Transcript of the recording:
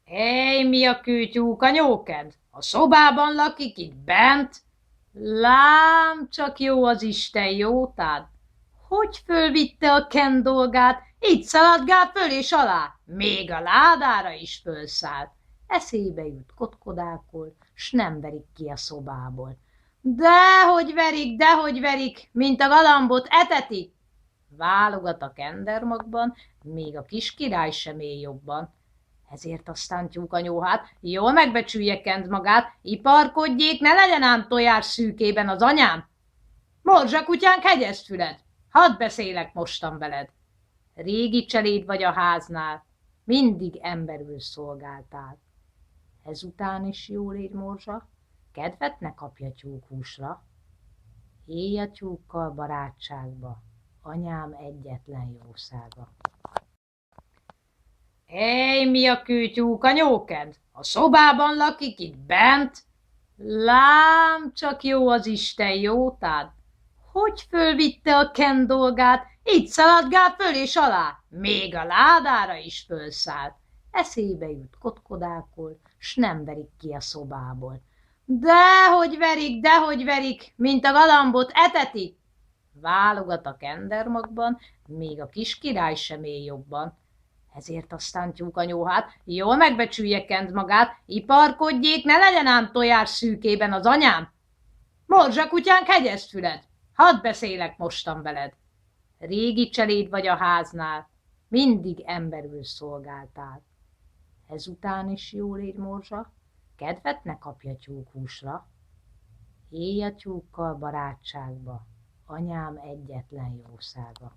Éj, mi a kűtyúk, a nyóked? A szobában lakik itt bent? Lám, csak jó az Isten jótád. Hogy fölvitte a Ken dolgát, így szaladgál föl és alá, még a ládára is fölszállt. Eszébe jut, kotkodákol, s nem verik ki a szobából. Dehogy verik, mint a galambot etetik. Válogat a kendermagban, még a kis király sem él jobban. Ezért aztán tyúkanyóhát jól megbecsülje Kent magát, iparkodjék, ne legyen ám tojás szűkében az anyám. Morzsa kutyánk, hegyezd füled, hadd beszélek mostan veled. Régi cseléd vagy a háznál, mindig emberül szolgáltál. Ezután is jó légy, morzsa, kedvet ne kapja tyúkhúsra. Élj a tyúkkal barátságba, anyám egyetlen jószága. Éj, mi a kűtyúk, a nyóked? A szobában lakik itt bent? Lám, csak jó az Isten jótád. Hogy fölvitte a Ken dolgát, így szaladgál föl és alá, még a ládára is fölszállt. Eszébe jut, kotkodákol, s nem verik ki a szobából. Dehogy verik, mint a galambot etetik. Válogat a kendermagban, még a kis király sem él jobban. Ezért aztán tyúkanyóhát jól megbecsülje Kent magát, iparkodjék, ne legyen ám tojás szűkében az anyám. Morzsa kutyánk, hegyezd füled, hadd beszélek mostan veled. Régi cseléd vagy a háznál, mindig emberül szolgáltál. Ezután is jó légy, morzsa, kedvet ne kapja tyúkhúsra. Élj a tyúkkal barátságba, anyám egyetlen jószága.